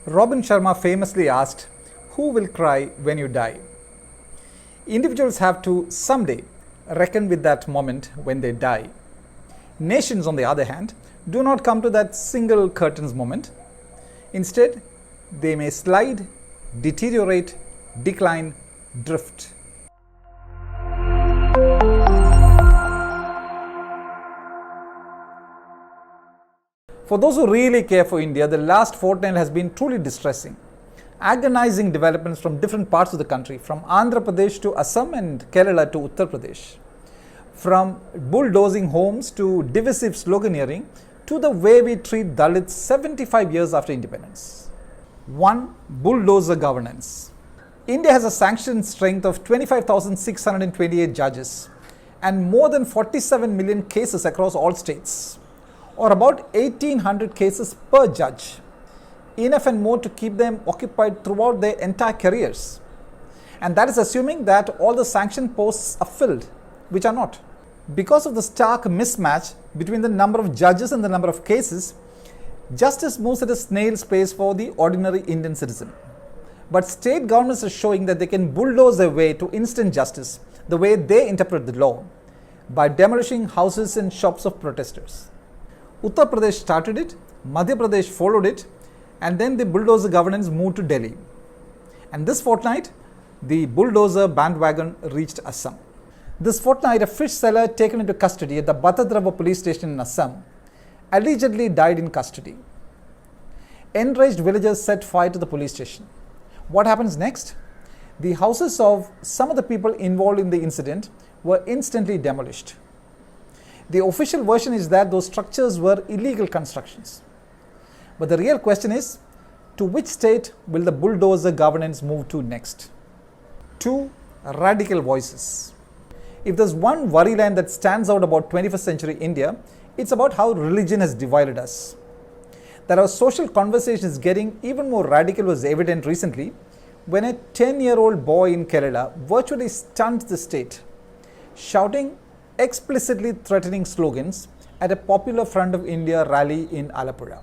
Robin Sharma famously asked, "Who will cry when you die?" Individuals have to someday reckon with that moment when they die. Nations, on the other hand, do not come to that single curtains moment. Instead, they may slide, deteriorate, decline, drift. For those who really care for India, the last fortnight has been truly distressing. Agonizing developments from different parts of the country, from Andhra Pradesh to Assam and Kerala to Uttar Pradesh. From bulldozing homes to divisive sloganeering to the way we treat Dalits 75 years after independence. 1. Bulldozer governance. India has a sanctioned strength of 25,628 judges and more than 47 million cases across all states, or about 1800 cases per judge. Enough and more to keep them occupied throughout their entire careers. And that is assuming that all the sanctioned posts are filled, which are not. Because of the stark mismatch between the number of judges and the number of cases, justice moves at a snail's pace for the ordinary Indian citizen. But state governments are showing that they can bulldoze their way to instant justice the way they interpret the law, by demolishing houses and shops of protesters. Uttar Pradesh started it, Madhya Pradesh followed it, and then the bulldozer governance moved to Delhi. And this fortnight, the bulldozer bandwagon reached Assam. This fortnight, a fish seller taken into custody at the Batadrava police station in Assam allegedly died in custody. Enraged villagers set fire to the police station. What happens next? The houses of some of the people involved in the incident were instantly demolished. The official version is that those structures were illegal constructions. But the real question is, to which state will the bulldozer governance move to next? 2. Radical voices. If there's one worry line that stands out about 21st century India, it's about how religion has divided us. That our social conversation is getting even more radical was evident recently when a 10-year-old boy in Kerala virtually stunned the state, shouting explicitly threatening slogans at a popular Front of India rally in Alappuzha.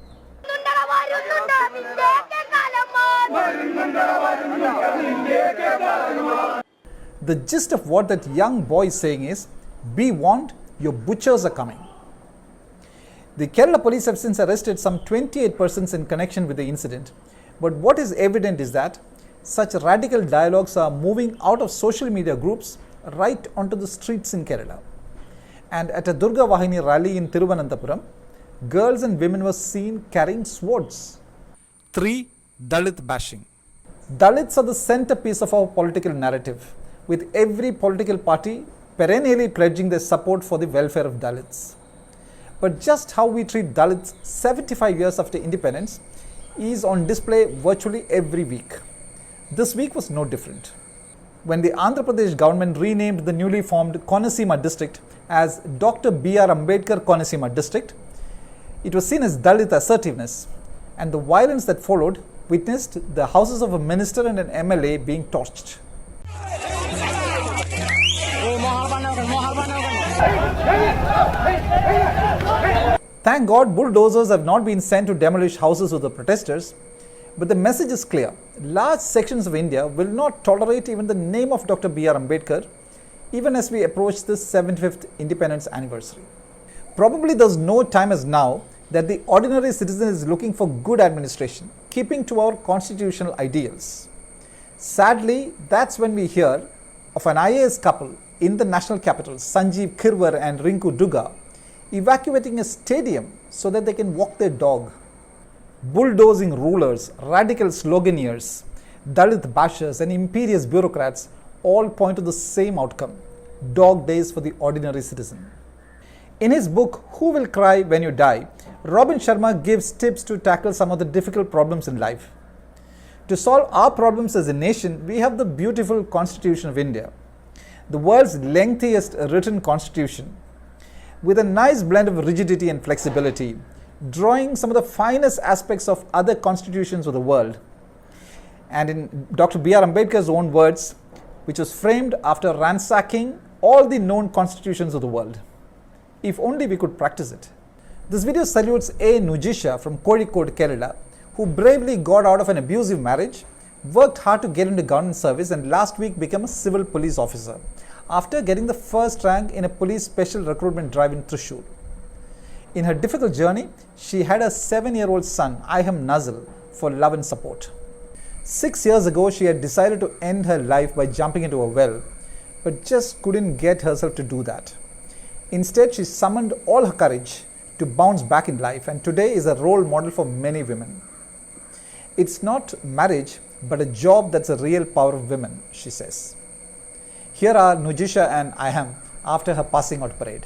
The gist of what that young boy is saying is, be warned, your butchers are coming. The Kerala police have since arrested some 28 persons in connection with the incident, but what is evident is that such radical dialogues are moving out of social media groups right onto the streets in Kerala. And at a Durga Vahini rally in Thiruvananthapuram, girls and women were seen carrying swords. 3. Dalit bashing. Dalits are the centerpiece of our political narrative, with every political party perennially pledging their support for the welfare of Dalits. But just how we treat Dalits 75 years after independence is on display virtually every week. This week was no different. When the Andhra Pradesh government renamed the newly formed Konaseema district as Dr. B.R. Ambedkar Konaseema district, it was seen as Dalit assertiveness, and the violence that followed witnessed the houses of a minister and an MLA being torched. Thank God bulldozers have not been sent to demolish houses of the protesters, but the message is clear. Large sections of India will not tolerate even the name of Dr. B.R. Ambedkar, even as we approach this 75th independence anniversary. Probably there's no time as now that the ordinary citizen is looking for good administration, keeping to our constitutional ideals. Sadly, that's when we hear of an IAS couple in the national capital, Sanjeev Kirwar and Rinku Dugga, evacuating a stadium so that they can walk their dog. Bulldozing rulers, radical sloganeers, Dalit bashers and imperious bureaucrats all point to the same outcome: dog days for the ordinary citizen. In his book, Who Will Cry When You Die, Robin Sharma gives tips to tackle some of the difficult problems in life. To solve our problems as a nation, we have the beautiful Constitution of India, the world's lengthiest written constitution, with a nice blend of rigidity and flexibility, drawing some of the finest aspects of other constitutions of the world. And in Dr. B.R. Ambedkar's own words, which was framed after ransacking all the known constitutions of the world. If only we could practice it. This video salutes A. Nujisha from Kozhikode, Kerala, who bravely got out of an abusive marriage, worked hard to get into government service, and last week became a civil police officer after getting the first rank in a police special recruitment drive in Thrissur. In her difficult journey, she had a 7-year-old son, Iham Nazil, for love and support. 6 years ago, she had decided to end her life by jumping into a well, but just couldn't get herself to do that. Instead, she summoned all her courage to bounce back in life, and today is a role model for many women. It's not marriage, but a job that's a real power of women, she says. Here are Nujisha and Iham after her passing out parade.